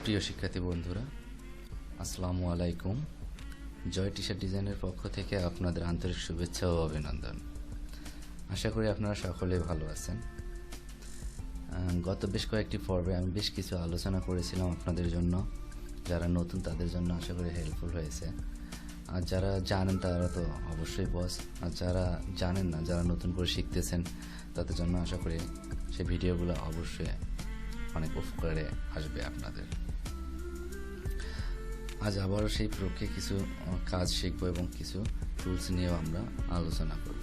প্রিয় শিক্ষার্থী বন্ধুরা, আসসালামু আলাইকুম। জয় টি-শার্ট ডিজাইনের পক্ষ থেকে আপনাদের আন্তরিক শুভেচ্ছা ও অভিনন্দন। আশা করি আপনারা সকলেই ভালো আছেন। গত বেশ কয়েকটি পর্বে আমি বেশ কিছু আলোচনা করেছিলাম আপনাদের জন্য। যারা নতুন তাদের জন্য আশা করি হেল্পফুল হয়েছে। আর যারা জানেন তারা তো অবশ্যই বস, আর যারা জানেন না, যারা নতুন করে শিখতেছেন তাদের জন্য আশা করি সেই ভিডিওগুলো অবশ্যই অনেক উপকারে আসবে আপনাদের। আজ আবারও সেই প্রক্রিয়া কিছু কাজ শিখব এবং কিছু টুলস নিয়েও আমরা আলোচনা করব।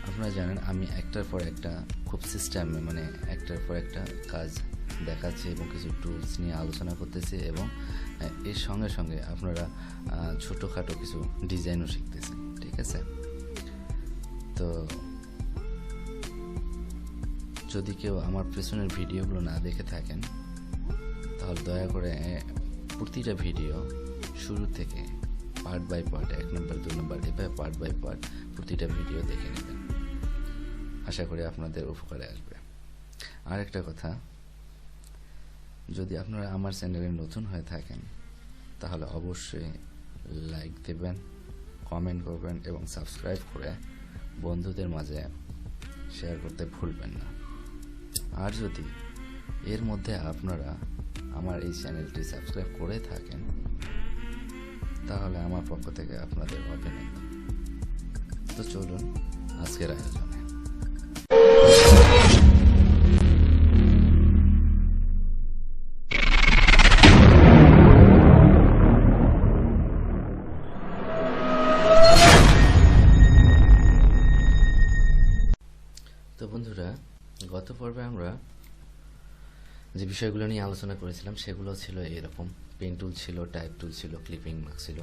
আপনারা জানেন আমি একটার পর একটা খুব সিস্টেমে একটার পর একটা কাজ দেখাচ্ছি এবং কিছু টুলস নিয়ে আলোচনা করতেছি, এবং এর সঙ্গে সঙ্গে আপনারা ছোটোখাটো কিছু ডিজাইনও শিখতেছেন। ঠিক আছে, তো যদি কেউ আমার পেছনের ভিডিওগুলো না দেখে থাকেন তাহলে দয়া করে প্রতিটা ভিডিও শুরু থেকে পার্ট বাই পার্ট, 1 নম্বর 2 নম্বর এভাবে পার্ট বাই পার্ট প্রতিটা ভিডিও দেখে নেবেন। আশা করি আপনাদের উপকারে আসবে। আর একটা কথা, যদি আপনারা আমার চ্যানেলে নতুন হয়ে থাকেন তাহলে অবশ্যই লাইক দেবেন, কমেন্ট করবেন এবং সাবস্ক্রাইব করে বন্ধুদের মাঝে শেয়ার করতে ভুলবেন না। আর যদি এর মধ্যে আপনারা আমার এই চ্যানেলটি সাবস্ক্রাইব করে থাকেন তাহলে আমার পক্ষ থেকে আপনাদের অভিনন্দন। তো চলুন আজকের আয়োজনে। তো বন্ধুরা, গত পর্বে আমরা যে বিষয়গুলো নিয়ে আলোচনা করেছিলাম সেগুলো ছিল এরকম: পেন টুল ছিল, টাইপ টুল ছিল, ক্লিপিং মাস্ক ছিল,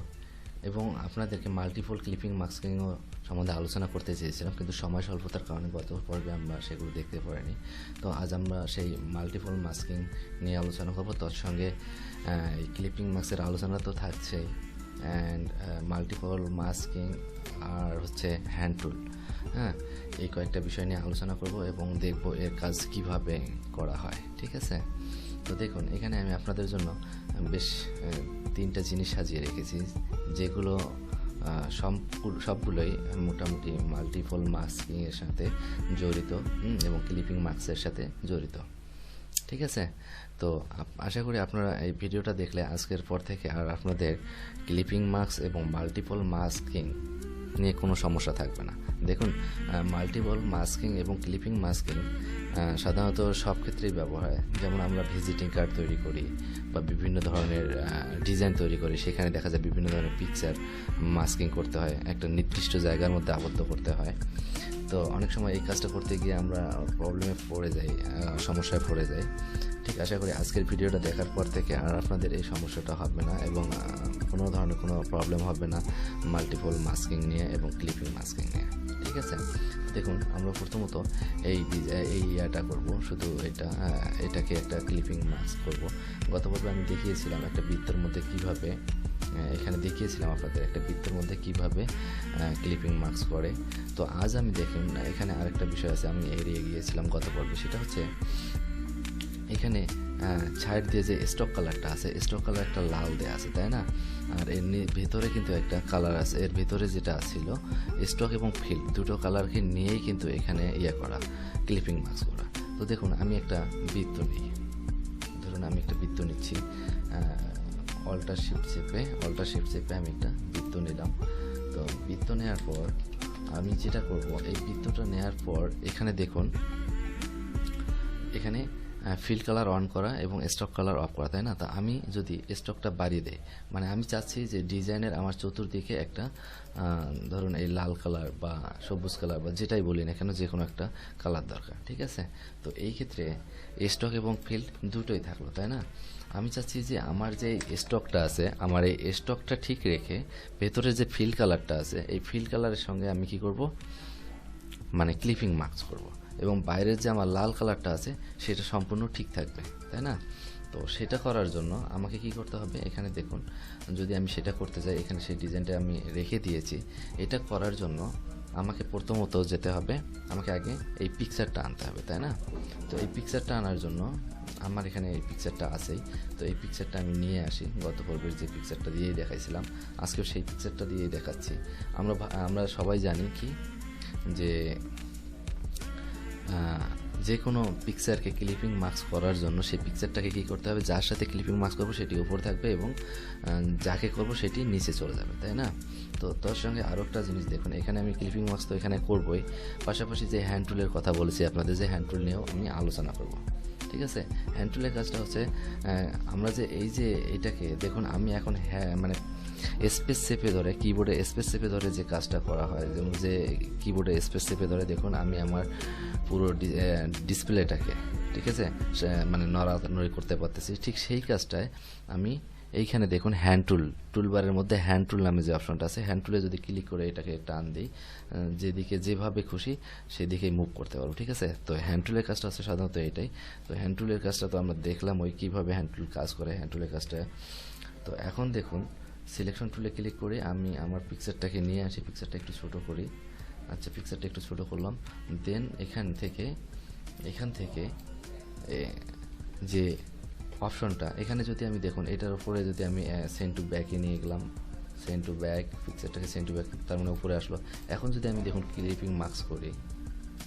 এবং আপনাদেরকে মাল্টিপল ক্লিপিং মাস্কিংও সম্বন্ধে আলোচনা করতে চেয়েছিলাম, কিন্তু সময় স্বল্পতার কারণে গত পর্বে আমরা সেগুলো দেখতে পারিনি। তো আজ আমরা সেই মাল্টিপল মাস্কিং নিয়ে আলোচনা করব। তৎসঙ্গে এই ক্লিপিং মাস্কের আলোচনা তো থাকছেই, অ্যান্ড মাল্টিপল মাস্কিং আর হচ্ছে হ্যান্ড টুল, এই কয়েকটা বিষয় নিয়ে আলোচনা করব এবং দেখব এর কাজ কিভাবে করা হয়। ঠিক আছে, তো দেখুন এখানে আমি আপনাদের জন্য বেশ 3টা জিনিস সাজিয়ে রেখেছি, যেগুলো সবগুলোই মোটামুটি মাল্টিপল মাস্কিংয়ের সাথে জড়িত এবং ক্লিপিং মাস্কের সাথে জড়িত। ঠিক আছে, তো আশা করি আপনারা এই ভিডিওটা দেখলে আজকের পর থেকে আর আপনাদের ক্লিপিং মাস্ক এবং মাল্টিপল মাস্কিং নিয়ে কোনো সমস্যা থাকবে না। দেখুন, মাল্টিপল মাস্কিং এবং ক্লিপিং মাস্কিং সাধারণত সব ক্ষেত্রেই ব্যবহার হয়। যেমন আমরা ভিজিটিং কার্ড তৈরি করি বা বিভিন্ন ধরনের ডিজাইন তৈরি করি, সেখানে দেখা যায় বিভিন্ন ধরনের পিকচার মাস্কিং করতে হয়, একটা নির্দিষ্ট জায়গার মধ্যে আবদ্ধ করতে হয়। তো অনেক সময় এই কাজটা করতে গিয়ে আমরা প্রবলেমে পড়ে যাই, সমস্যায় পড়ে যাই। ঠিক, আশা করি আজকের ভিডিওটা দেখার পর থেকে আর আপনাদের এই সমস্যাটা হবে না এবং কোনো ধরনের কোনো প্রবলেম হবে না মাল্টিপল মাস্কিং নিয়ে এবং ক্লিপিং মাস্কিং নিয়ে। ঠিক আছে, দেখুন আমরা প্রথমত ইয়াটা করব, শুধু এটাকে একটা ক্লিপিং মাস্ক করব। গত পর্বে আমি দেখিয়েছিলাম একটা বৃত্তের মধ্যে কিভাবে, এখানে দেখিয়েছিলাম আপনাদের একটা বৃত্তের মধ্যে কিভাবে ক্লিপিং মাস্ক করে। তো আজ আমি দেখুন এখানে আরেকটা বিষয় আছে, আমি এড়িয়ে গিয়েছিলাম গত পর্বে। সেটা হচ্ছে এখানে সাইড দিয়ে যে স্টক কালারটা আছে, স্টক কালার একটা লাল দেয়া আছে, তাই না? আর এর ভেতরে কিন্তু একটা কালার আছে, এর ভেতরে যেটা ছিল স্টক এবং ফিল দুটো কালারকে নিয়েই কিন্তু এখানে করা, ক্লিপিং মাস্ক করা। তো দেখুন আমি একটা বৃত্ত নিই, ধরুন আমি একটা বৃত্ত নিচ্ছি, অল্টার শিফট চেপে আমি একটা বৃত্ত নিলাম। তো বৃত্ত নেওয়ার পর আমি যেটা করব, এই বৃত্তটা নেওয়ার পর এখানে দেখুন, এখানে ফিল কালার অন করা এবং স্টক কালার অফ করা, তাই না? তা আমি যদি স্টকটা বাড়িয়ে দেই, আমি চাচ্ছি যে ডিজাইনের আমার চতুর্দিকে একটা ধরুন এই লাল কালার বা সবুজ কালার বা যেটাই বলি না কেন, যে কোনো একটা কালার দরকার। ঠিক আছে, তো এই ক্ষেত্রে স্টক এবং ফিল দুটোই থাকলো, তাই না? আমি চাচ্ছি যে আমার যে স্টকটা আছে, আমার এই স্টকটা ঠিক রেখে ভেতরে যে ফিল কালারটা আছে, এই ফিল কালারের সঙ্গে আমি কি করব, ক্লিপিং মাস্ক করব, এবং বাইরের যে আমার লাল কালারটা আছে সেটা সম্পূর্ণ ঠিক থাকবে, তাই না? তো সেটা করার জন্য আমাকে কি করতে হবে, এখানে দেখুন যদি আমি সেটা করতে চাই, এখানে সেই ডিজাইনটা আমি রেখে দিয়েছি। এটা করার জন্য আমাকে প্রথমত যেতে হবে, আমাকে আগে এই পিকচারটা আনতে হবে, তাই না? তো এই পিকচারটা আনার জন্য আমার এখানে এই পিকচারটা আছেই, তো এই পিকচারটা আমি নিয়ে আসি। গত পর্বের যে পিকচারটা দিয়েই দেখাইছিলাম, আজকেও সেই পিকচারটা দিয়েই দেখাচ্ছি। আমরা সবাই জানি কি যে যে কোনো পিকচারকে ক্লিপিং মার্কস করার জন্য সেই পিকচারটাকে কী করতে হবে, যার সাথে ক্লিপিং মার্কস করবো সেটি উপরে থাকবে এবং যাকে করব সেটি নিচে চলে যাবে, তাই না? তো তার সঙ্গে আরও একটা জিনিস দেখুন, এখানে আমি ক্লিপিং মার্কস তো এখানে করবোই, পাশাপাশি যে হ্যান্ড টুলের কথা বলেছি আপনাদের, যে হ্যান্ড টুল নিয়েও আমি আলোচনা করব। ঠিক আছে, হ্যান্ড টুলের কাজটা হচ্ছে আমরা যে এই যে এটাকে দেখুন, আমি এখন মানে স্পেস চেপে ধরে, কিবোর্ডে স্পেস চেপে ধরে যে কাজটা করা হয়, যেমন যে কিবোর্ডে স্পেস চেপে ধরে দেখুন আমি আমার পুরো ডিসপ্লেটাকে, ঠিক আছে, মানে নড়ানড়ি করতে পারতেছি। ঠিক সেই কাজটায় আমি এইখানে দেখুন হ্যান্ড টুলবারের মধ্যে হ্যান্ড টুল নামে যে অপশনটা আছে, হ্যান্ড টুলে যদি ক্লিক করে এটাকে টান দিই, যেদিকে যেভাবে খুশি সেদিকেই মুভ করতে পারবো। ঠিক আছে, তো হ্যান্ড টুলের কাজটা হচ্ছে সাধারণত এটাই। তো হ্যান্ড টুলের কাজটা তো আমরা দেখলাম ওই কীভাবে হ্যান্ড টুল কাজ করে, হ্যান্ড টুলের কাজটা। তো এখন দেখুন সিলেকশন টুলে ক্লিক করে আমি আমার পিকচারটাকে নিয়ে আসি, পিকচারটা একটু ছোট করি। আচ্ছা, পিকচারটা একটু ছোট করলাম। দেন এখান থেকে যে অপশনটা এখানে যদি আমি দেখুন, এটার উপরে যদি আমি সেন্ড টু ব্যাকে নিয়ে গেলাম, সেন্ড টু ব্যাক, পিকচারটাকে সেন্ড টু ব্যাক, তার মানে উপরে আসলো। এখন যদি আমি দেখুন ক্লিপিং মার্কস করি,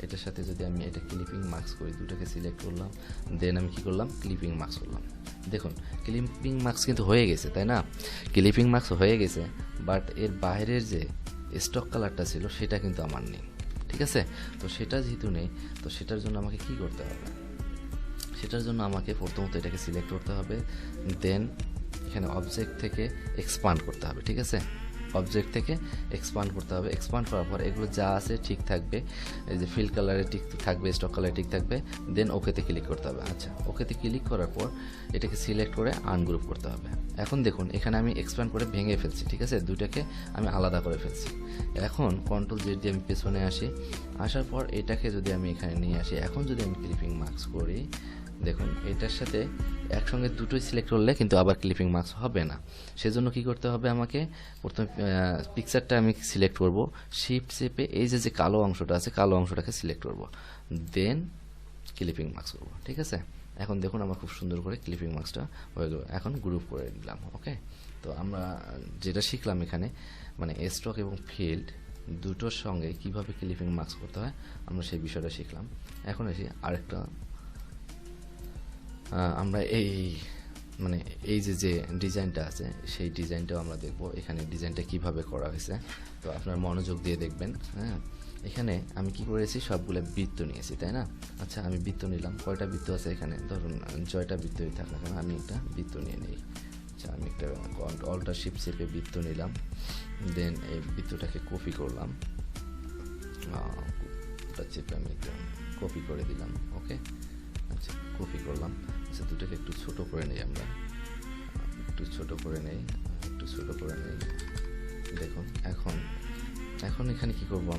এটার সাথে যদি আমি এটা ক্লিপিং মার্কস করি, দুটাকে সিলেক্ট করলাম, দেন আমি কি করলাম, ক্লিপিং মার্কস করলাম। দেখুন ক্লিপিং মার্কস কিন্তু হয়ে গেছে, তাই না? ক্লিপিং মার্কস হয়ে গেছে, বাট এর বাইরের যে স্টক কালারটা ছিল সেটা কিন্তু আমার নেই। ঠিক আছে, তো সেটা যেহেতু নেই, তো সেটার জন্য আমাকে কি করতে হবে, সেটার জন্য আমাকে প্রথমত এটাকে সিলেক্ট করতে হবে, দেন এখানে অবজেক্ট থেকে এক্সপান্ড করতে হবে। ঠিক আছে, অবজেক্ট থেকে এক্সপান্ড করতে হবে। এক্সপান্ড করার পর এগুলো যা আছে ঠিক থাকবে, এই যে ফিল কালারে ঠিক থাকবে, স্টক কালারে ঠিক থাকবে, দেন ওকেতে ক্লিক করতে হবে। আচ্ছা, ওকেতে ক্লিক করার পর এটাকে সিলেক্ট করে আনগ্রুপ করতে হবে। এখন দেখুন এখানে আমি এক্সপান্ড করে ভেঙে ফেলছি, ঠিক আছে, দুটাকে আমি আলাদা করে ফেলছি। এখন কন্ট্রোল জেড দিয়ে আমি পেছনে আসি, আসার পর এটাকে যদি আমি এখানে নিয়ে আসি, এখন যদি আমি ক্লিপিং মার্কস করি, দেখুন এটার সাথে একসঙ্গে দুটোই সিলেক্ট করলে কিন্তু আবার ক্লিপিং মার্কস হবে না। সেজন্য কি করতে হবে, আমাকে প্রথমে পিকচারটা আমি সিলেক্ট করব, শিফট চেপে এই যে কালো অংশটা আছে, কালো অংশটাকে সিলেক্ট করব, দেন ক্লিপিং মার্কস করব। ঠিক আছে, এখন দেখুন আমার খুব সুন্দর করে ক্লিপিং মার্কসটা হয়ে গেল। এখন গ্রুপ করে দিলাম। ওকে, তো আমরা যেটা শিখলাম এখানে, মানে স্টক এবং ফিল্ড দুটোর সঙ্গে কিভাবে ক্লিপিং মার্কস করতে হয় আমরা সেই বিষয়টা শিখলাম। এখন এসে আরেকটা, আমরা মানে এই যে ডিজাইনটা আছে সেই ডিজাইনটাও আমরা দেখব, এখানে ডিজাইনটা কিভাবে করা হয়েছে। তো আপনার মনোযোগ দিয়ে দেখবেন। হ্যাঁ, এখানে আমি কি করেছি, সবগুলো বৃত্ত নিয়েছি, তাই না? আচ্ছা, আমি বৃত্ত নিলাম, কয়টা বৃত্ত আছে এখানে, ধরুন জয়টা বৃত্তই থাক না কেন, আমি একটা বৃত্ত নিয়ে নিই। আচ্ছা, আমি একটা অল্টার শিফট চেপে বৃত্ত নিলাম, দেন এই বৃত্তটাকে কপি করলাম, চেপে আমি একটা কপি করে দিলাম। ওকে, আচ্ছা, কপি করলাম। আচ্ছা, দুটোকে একটু ছোট করে নিই, আমরা একটু ছোট করে নেই, দেখুন এখন এখানে কি করব,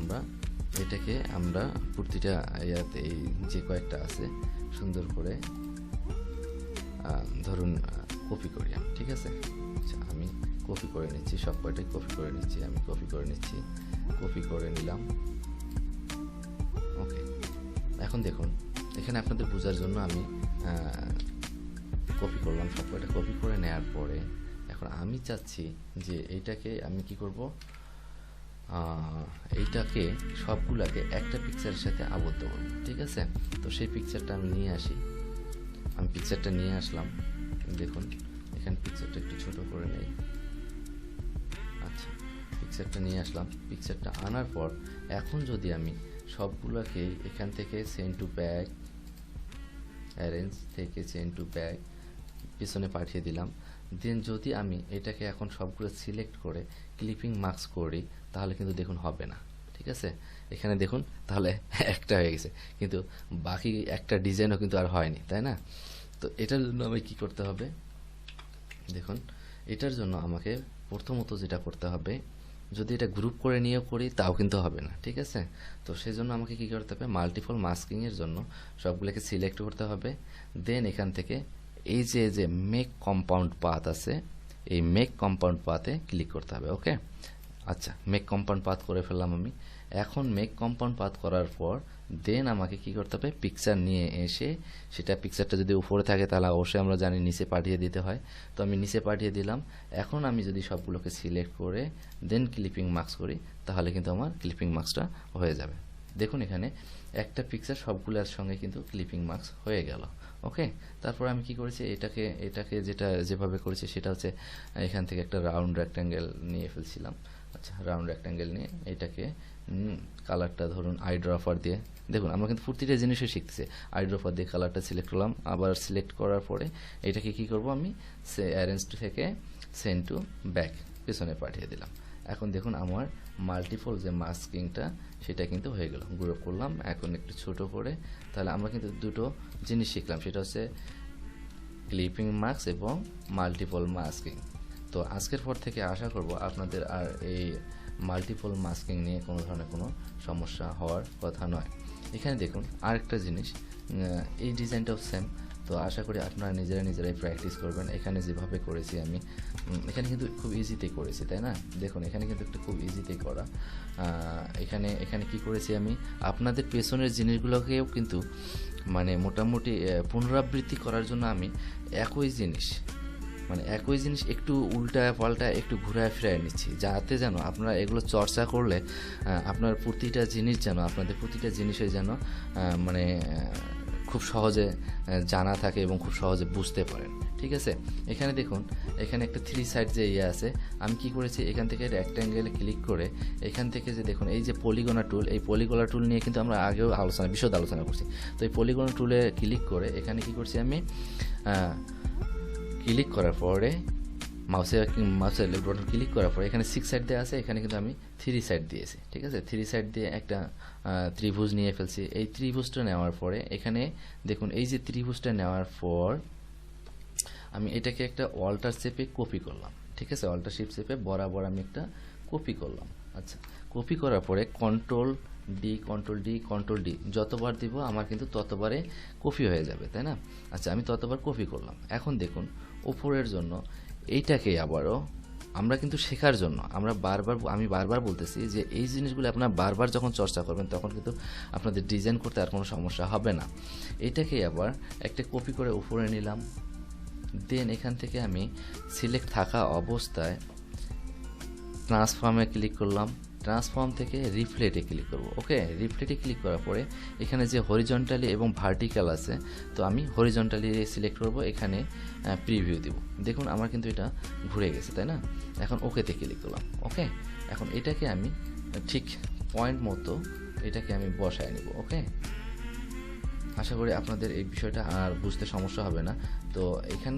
এটাকে আমরা প্রতিটা ইয়াতে এই যে কয়েকটা আছে সুন্দর করে ধরুন কপি করি আমি। ঠিক আছে, আচ্ছা, আমি কপি করে নিচ্ছি, সব কয়টাই কপি করে নিচ্ছি, কপি করে নিলাম। ওকে, এখন দেখুন এখানে আপনাদের বোঝার জন্য আমি কপি করলাম, সব কয়টা কপি করে নেওয়ার পরে এখন আমি চাচ্ছি যে এইটাকে আমি কি করব, এইটাকে সবগুলাকে একটা পিকচারের সাথে আবদ্ধ করব। ঠিক আছে, তো সেই পিকচারটা আমি নিয়ে আসি, আমি পিকচারটা নিয়ে আসলাম। দেখুন এখানে পিকচারটা একটু ছোট করে নেই। আচ্ছা, পিকচারটা নিয়ে আসলাম, পিকচারটা আনার পর এখন যদি আমি সবগুলোকে এখান থেকে সেন্ড টু ব্যাক, অ্যারেঞ্জ থেকে সেন্ড টু ব্যাক পিছনে পাঠিয়ে দিলাম, দেন যদি আমি এটাকে এখন সবগুলো সিলেক্ট করে ক্লিপিং মার্কস করি, তাহলে কিন্তু দেখুন হবে না। ঠিক আছে, এখানে দেখুন তাহলে একটা হয়ে গেছে, কিন্তু বাকি একটা ডিজাইনও কিন্তু আর হয়নি, তাই না? তো এটার জন্য আমি কি করতে হবে, দেখুন এটার জন্য আমাকে প্রথমত যেটা করতে হবে, যদি এটা গ্রুপ করে নিয়েও করি তাও কিন্তু হবে না। ঠিক আছে, তো সেই জন্য আমাকে কি করতে হবে, মাল্টিপল মাস্কিংয়ের জন্য সবগুলোকে সিলেক্ট করতে হবে, দেন এখান থেকে এই যে মেক কম্পাউন্ড পাথ আছে, এই মেক কম্পাউন্ড পাথে ক্লিক করতে হবে। ওকে, আচ্ছা, মেক কম্পাউন্ড পাথ করে ফেললাম আমি। এখন মেক কম্পাউন্ড পাথ করার পর দেন আমাকে কি করতে হবে, পিকচার নিয়ে এসে সেটা পিকচারটা যদি উপরে থাকে তাহলে অবশ্যই আমরা জানি নিচে পাঠিয়ে দিতে হয়। তো আমি নিচে পাঠিয়ে দিলাম। এখন আমি যদি সবগুলোকে সিলেক্ট করে দেন ক্লিপিং মার্কস করি তাহলে কিন্তু আমার ক্লিপিং মার্কসটা হয়ে যাবে। দেখুন এখানে একটা পিকচার সবগুলোর সঙ্গে কিন্তু ক্লিপিং মার্কস হয়ে গেল। ওকে, তারপর আমি কি করেছি, এটাকে যেভাবে করেছি সেটা হচ্ছে এখান থেকে একটা রাউন্ড রেক্ট্যাঙ্গেল নিয়ে ফেলছিলাম। আচ্ছা, রাউন্ড রেক্ট্যাঙ্গেল নিয়ে এটাকে কালারটা ধরুন আইড্রপার দিয়ে, দেখুন আমরা কিন্তু প্রতিটা জিনিসই শিখতেছি। আইড্রপার দিয়ে কালারটা সিলেক্ট করলাম, আবার সিলেক্ট করার পরে এটাকে কি করব, আমি অ্যারেঞ্জ থেকে সেন্ড টু ব্যাক পেছনে পাঠিয়ে দিলাম। এখন দেখুন আমার মাল্টিপল যে মাস্কিংটা সেটা কিন্তু হয়ে গেল। গ্রুপ করলাম, এখন একটু ছোট করে, তাহলে আমরা কিন্তু দুটো জিনিস শিখলাম, সেটা হচ্ছে ক্লিপিং মার্কস এবং মাল্টিপল মাস্কিং। তো আজকের পর থেকে আশা করব আপনাদের আর এই মাল্টিপল মাস্কিং নিয়ে কোনো ধরনের কোনো সমস্যা হওয়ার কথা নয়। এখানে দেখুন আরেকটা জিনিস, এই ডিজাইনটাও সেম। তো আশা করি আপনারা নিজেরাই প্র্যাকটিস করবেন। এখানে যেভাবে করেছি আমি, এখানে কিন্তু খুব ইজিতেই করেছি, তাই না? দেখুন এখানে কিন্তু একটু খুব ইজিতেই করা। এখানে কি করেছি আমি, আপনাদের পেছনের জিনিসগুলোকেও কিন্তু মানে মোটামুটি পুনরাবৃত্তি করার জন্য আমি একই জিনিস একটু উল্টা পাল্টা একটু ঘুরায় ফিরায় নিচ্ছি, যাতে যেন আপনারা এগুলো চর্চা করলে আপনার প্রতিটা জিনিসের যেন মানে খুব সহজে জানা থাকে এবং খুব সহজে বুঝতে পারেন। ঠিক আছে, এখানে দেখুন এখানে একটা 3 সাইড যে আছে, আমি কি করেছি এখান থেকে রেক্ট্যাঙ্গেলে ক্লিক করে এখান থেকে যে দেখুন এই যে পলিগনা টুল, এই পলিগনা টুল নিয়ে কিন্তু আমরা আগেও বিশদ আলোচনা করছি। তো এই পলিগনা টুলে ক্লিক করে এখানে কি করছি আমি, ক্লিক করার পরে মাউসের লেফট বাটন ক্লিক করার পরে এখানে 6 সাইড দেওয়া আছে, এখানে কিন্তু আমি 3 সাইড দিয়েছি। ঠিক আছে, 3 সাইড দিয়ে একটা ত্রিভুজ নিয়ে ফেলছি। এই ত্রিভুজটা নেওয়ার পরে এখানে দেখুন এই যে ত্রিভুজটা নেওয়ার পর আমি এটাকে একটা অল্টার শেপে কপি করলাম। ঠিক আছে, অল্টার শেপে বরাবর আমি একটা কপি করলাম। আচ্ছা, কপি করার পরে কন্ট্রোল ডি যতবার দিব আমার কিন্তু ততবারে কপি হয়ে যাবে, তাই না? আচ্ছা, আমি ততবার কপি করলাম। এখন দেখুন উপরের জন্য এইটাকে আবারও আমরা কিন্তু শেখার জন্য আমি বারবার বলতেছি যে এই জিনিসগুলো আপনারা বারবার যখন চর্চা করবেন তখন কিন্তু আপনাদের ডিজাইন করতে আর কোনো সমস্যা হবে না। এটাকে আবার একটা কপি করে উপরে নিলাম, দেন এখান থেকে আমি সিলেক্ট থাকা অবস্থায় ট্রান্সফর্মে ক্লিক করলাম, ট্রান্সফর্ম থেকে রিফ্লেটে ক্লিক করব। ওকে, রিফ্লেটে ক্লিক করার পরে এখানে যে হরিজন্টালি এবং ভার্টিক্যাল আছে, তো আমি হরিজন্টালি সিলেক্ট করব, এখানে প্রিভিউ দিব। দেখুন আমার কিন্তু এটা ঘুরে গেছে, তাই না? এখন ওকেতে ক্লিক করলাম। ওকে, এখন এটাকে আমি ঠিক পয়েন্ট মতো এটাকে আমি বসায় নিব। ওকে, আশা করি আপনাদের এই বিষয়টা আর বুঝতে সমস্যা হবে না। তো এখান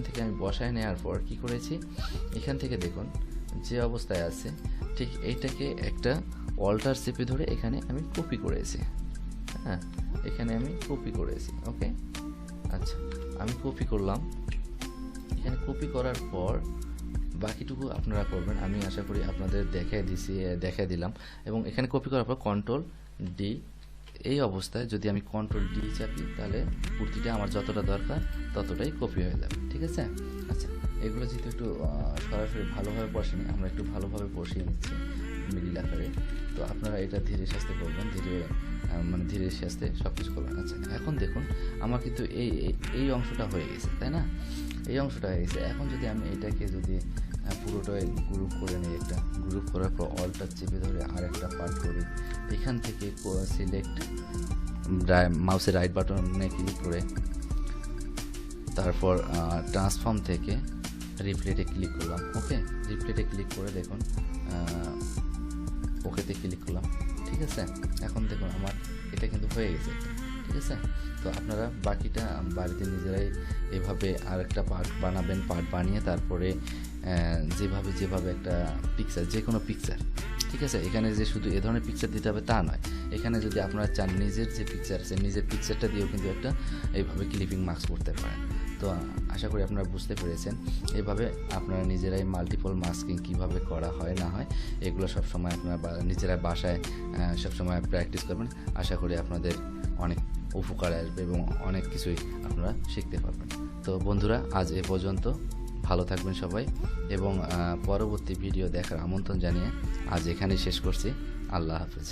থেকে আমি বসায় নেওয়ার পর কি করেছি, এখান থেকে দেখুন যে অবস্থায় আছে ঠিক এইটাকে একটা অল্টার চেপে ধরে এখানে আমি কপি করেছি। হ্যাঁ, এখানে আমি কপি করেছি। ওকে, আচ্ছা আমি কপি করলাম। এখানে কপি করার পর বাকিটুকু আপনারা করবেন, আমি আশা করি আপনাদের দেখাই দিলাম। এবং এখানে কপি করার পর কন্ট্রোল ডি, এই অবস্থায় যদি আমি কন্ট্রোল ডি চাপি তাহলে প্রতিটা আমার যতটা দরকার ততটাই কপি হয়ে যাবে। ঠিক আছে, আচ্ছা এগুলো যেহেতু একটু সরাসরি ভালোভাবে বসেনি, আমরা একটু ভালোভাবে বসিয়ে নিচ্ছি মিডিল আকারে। তো আপনারা এটা ধীরে সুস্থে করবেন, ধীরে সুস্থে সব কিছু করবেন। আচ্ছা, এখন দেখুন আমার কিন্তু এই অংশটা হয়ে গেছে, তাই না? এই অংশটা হয়ে গেছে। এখন যদি আমি এটাকে যদি পুরোটাই গ্রুপ করে নিই, একটা গ্রুপ করার পর অল্টার চেপে ধরে আর একটা পার্ট করি, এখান থেকে সিলেক্ট মাউসের রাইট বাটনে ক্লিক করে তারপর ট্রান্সফর্ম থেকে রিপ্লেটে ক্লিক করলাম। ওকে, রিপ্লেটে ক্লিক করে দেখুন ওকেতে ক্লিক করলাম। ঠিক আছে, এখন দেখুন আমার এটা কিন্তু হয়ে গেছে। ঠিক আছে, তো আপনারা বাকিটা বাড়িতে নিজেরাই এভাবে আরেকটা পার্ট বানাবেন। পার্ট বানিয়ে তারপরে যেভাবে একটা পিকচার, যে কোনো পিকচার, ঠিক আছে, এখানে যে শুধু এ ধরনের পিকচার দিতে হবে তা নয়, এখানে যদি আপনারা চান নিজের যে পিকচার আছে নিজের পিকচারটা দিয়েও কিন্তু একটা এইভাবে ক্লিপিং মার্কস করতে পারেন। তো আশা করি আপনারা বুঝতে পেরেছেন। এভাবে আপনারা নিজেরাই মাল্টিপল মাস্কিং কিভাবে করা হয় না হয় এগুলো সবসময় আপনারা নিজেরা বাসায় সবসময় প্র্যাকটিস করবেন। আশা করি আপনাদের অনেক উপকার আসবে এবং অনেক কিছুই আপনারা শিখতে পারবেন। তো বন্ধুরা, আজ এ পর্যন্ত। ভালো থাকবেন সবাই এবং পরবর্তী ভিডিও দেখার আমন্ত্রণ জানিয়ে আজ এখানেই শেষ করছি। আল্লাহ হাফেজ।